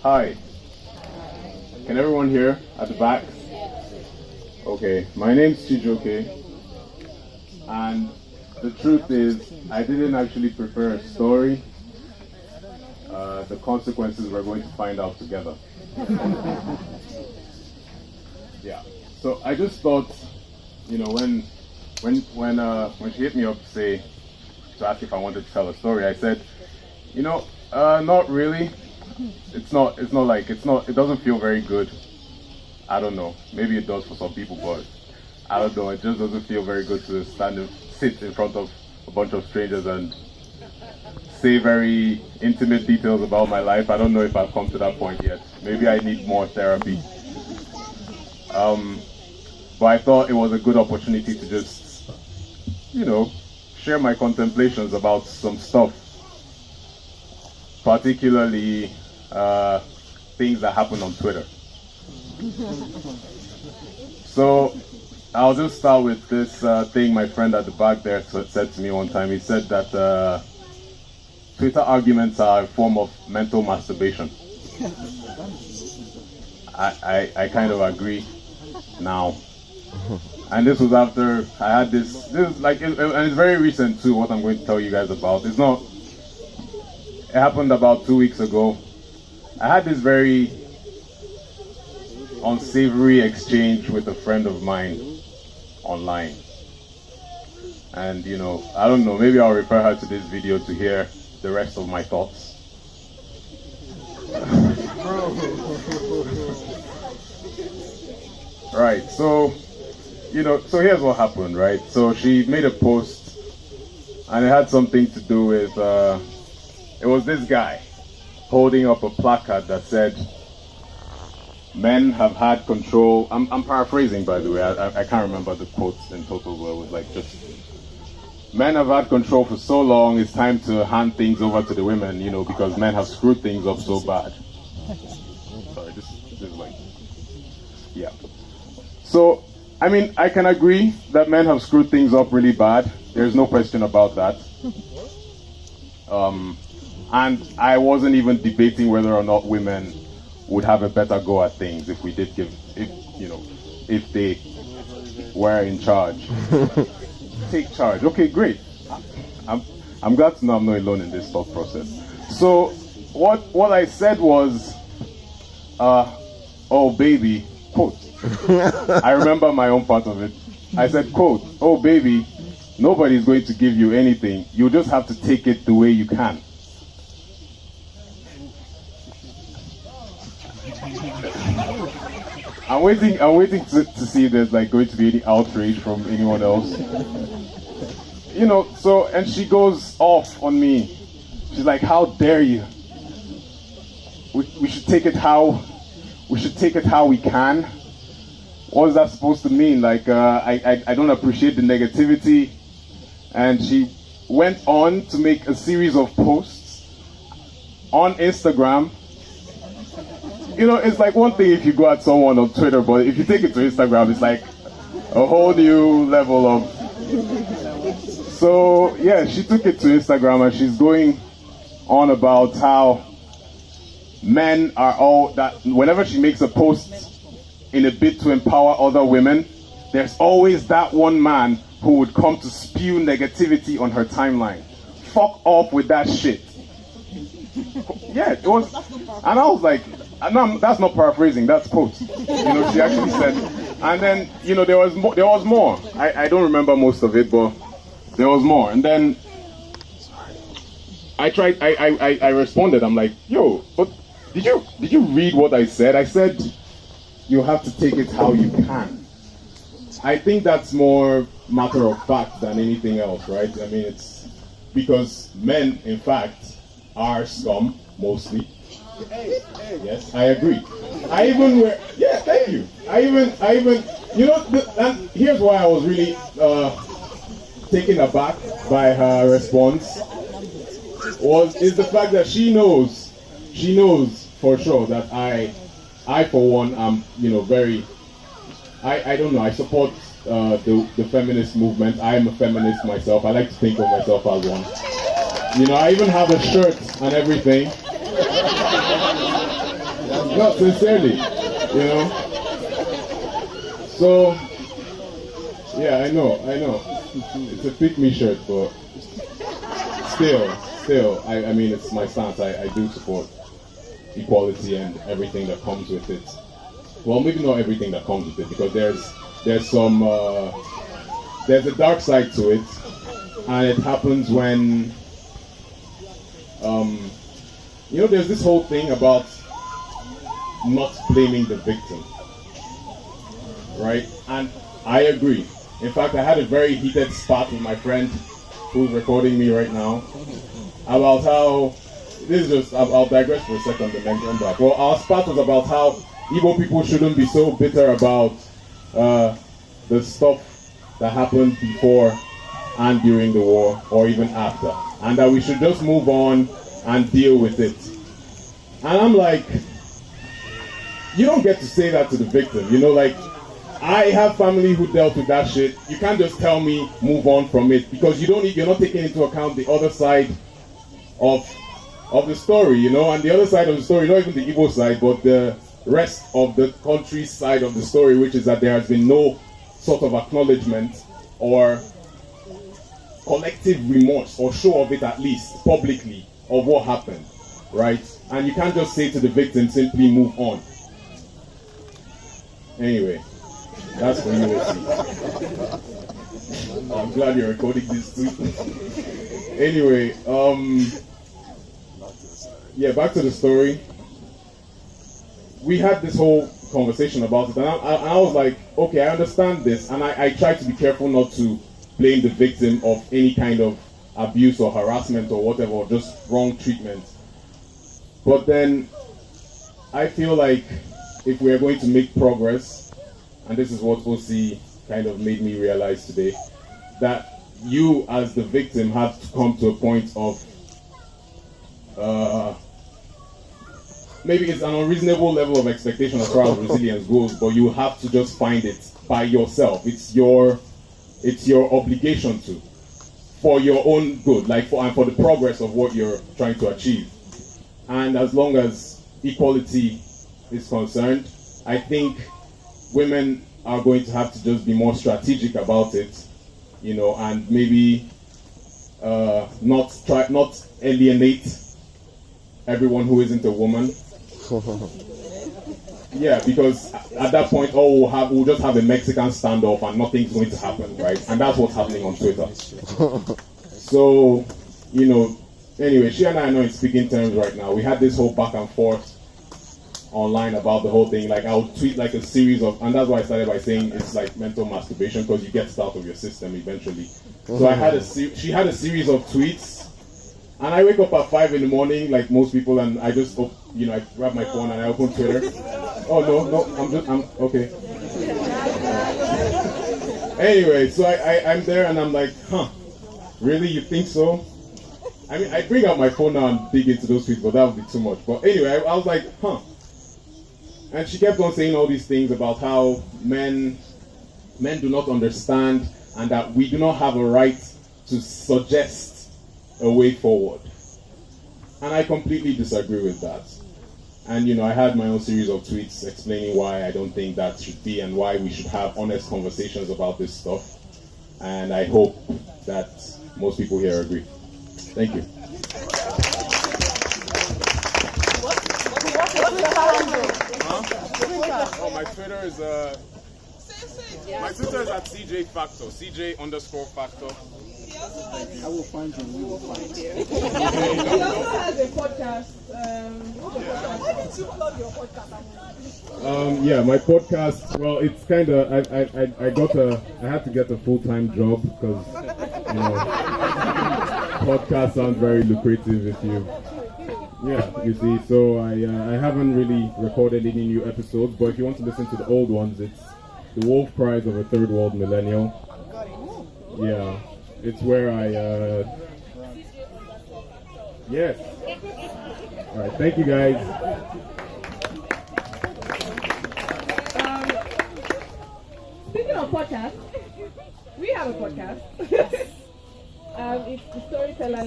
Hi. Can everyone hear at the back? Okay, my name's Chijoke, and the truth is, I didn't actually prepare a story. The consequences we're going to find out together. Yeah. So I just thought, when she hit me up to ask if I wanted to tell a story, I said, not really. It doesn't feel very good. I don't know. Maybe it does for some people, but I don't know. It just doesn't feel very good to sit in front of a bunch of strangers and say very intimate details about my life. I don't know if I've come to that point yet. Maybe I need more therapy. But I thought it was a good opportunity to just, share my contemplations about some stuff. Particularly things that happen on Twitter. So I'll just start with this thing my friend at the back there said to me one time. He said that Twitter arguments are a form of mental masturbation. I kind of agree now. And this was after I had and it's very recent too, what I'm going to tell you guys about. It happened about 2 weeks ago. I had this very unsavory exchange with a friend of mine online. And I don't know, maybe I'll refer her to this video to hear the rest of my thoughts. Right, so here's what happened, right? So she made a post and it had something to do with it was this guy holding up a placard that said, "Men have had control." I'm paraphrasing, by the way. I can't remember the quotes in total, but it was like just, "Men have had control for so long, it's time to hand things over to the women, because men have screwed things up so bad." Sorry, this is like, yeah. So, I can agree that men have screwed things up really bad. There's no question about that. And I wasn't even debating whether or not women would have a better go at things if they were in charge. Take charge. Okay, great. I'm glad to know I'm not alone in this thought process. So what I said was, "Oh baby," quote. I remember my own part of it. I said, quote, "Oh baby, nobody's going to give you anything. You just have to take it the way you can." I'm waiting to see if there's going to be any outrage from anyone else. And she goes off on me. She's like, "How dare you? We should take it how we can." What is that supposed to mean? I don't appreciate the negativity. And she went on to make a series of posts on Instagram. It's like one thing if you go at someone on Twitter, but if you take it to Instagram, it's like a whole new level of... So, yeah, she took it to Instagram and she's going on about how men are all that... Whenever she makes a post in a bid to empower other women, there's always that one man who would come to spew negativity on her timeline. Fuck off with that shit. Yeah, it was... And I was like... No, that's not paraphrasing, that's quote. She actually said, and then, there was more. I don't remember most of it, but there was more. And then I responded, I'm like, "Yo, but did you read what I said? I said, you have to take it how you can." I think that's more matter of fact than anything else, right? It's because men, in fact, are scum, mostly. Yes, I agree. Yeah, thank you. And here's why I was really taken aback by her response is the fact that she knows for sure that I for one am, very, I don't know, I support the feminist movement. I am a feminist myself. I like to think of myself as one. I even have a shirt and everything. No, sincerely, So, yeah, I know. It's a pick me shirt, but still, I mean, it's my stance. I do support equality and everything that comes with it. Well, maybe not everything that comes with it, because there's some there's a dark side to it, and it happens when there's this whole thing about not blaming the victim, right? And I agree. In fact, I had a very heated spat with my friend who's recording me right now about how I'll digress for a second and then come back. Well, our spat was about how Igbo people shouldn't be so bitter about the stuff that happened before and during the war, or even after, and that we should just move on and deal with it. And I'm like, you don't get to say that to the victim, I have family who dealt with that shit. You can't just tell me move on from it, because you're not taking into account the other side of the story, and the other side of the story, not even the Igbo side, but the rest of the country's side of the story, which is that there has been no sort of acknowledgement or collective remorse, or show of it at least publicly, of what happened, right? And you can't just say to the victim, simply move on. Anyway, that's for you to see. I'm glad you're recording this too. Anyway, yeah, back to the story. We had this whole conversation about it, and I was like, okay, I understand this, and I try to be careful not to blame the victim of any kind of abuse or harassment or whatever, or just wrong treatment. But then I feel like if we are going to make progress, and this is what OC kind of made me realize today, that you as the victim have to come to a point of maybe it's an unreasonable level of expectation as far as resilience goes, but you have to just find it by yourself. It's your obligation to, for your own good, and for the progress of what you're trying to achieve. And as long as equality is concerned, I think women are going to have to just be more strategic about it, and maybe not alienate everyone who isn't a woman. Yeah, because at that point, we'll just have a Mexican standoff and nothing's going to happen, right? And that's what's happening on Twitter. So, anyway, she and I are not in speaking terms right now. We had this whole back and forth online about the whole thing. I'll tweet a series of, and that's why I started by saying it's like mental masturbation, because you get out of your system eventually. So she had a series of tweets, and I wake up at 5 in the morning, like most people, and I just, I grab my phone and I open Twitter. Oh no, I'm okay. Anyway, so I'm there and I'm like, really, you think so? I mean, I bring out my phone now and dig into those tweets, but that would be too much. But anyway, I was like, And she kept on saying all these things about how men do not understand, and that we do not have a right to suggest a way forward. And I completely disagree with that. And I had my own series of tweets explaining why I don't think that should be, and why we should have honest conversations about this stuff. And I hope that most people here agree. Thank you. Oh, my Twitter is my Twitter is at CJ Factor, CJ_Factor. I will find you. We will find you. He also has a podcast. Yeah, my podcast. Well, it's kind of. I had to get a full-time job because podcast sounds very lucrative if you. Yeah, you see. So I haven't really recorded any new episodes, but if you want to listen to the old ones, it's The Wolf Cries of a Third World Millennial. Yeah. It's where I, yes. All right, thank you guys. Speaking of podcasts, we have a podcast. It's the Storyteller.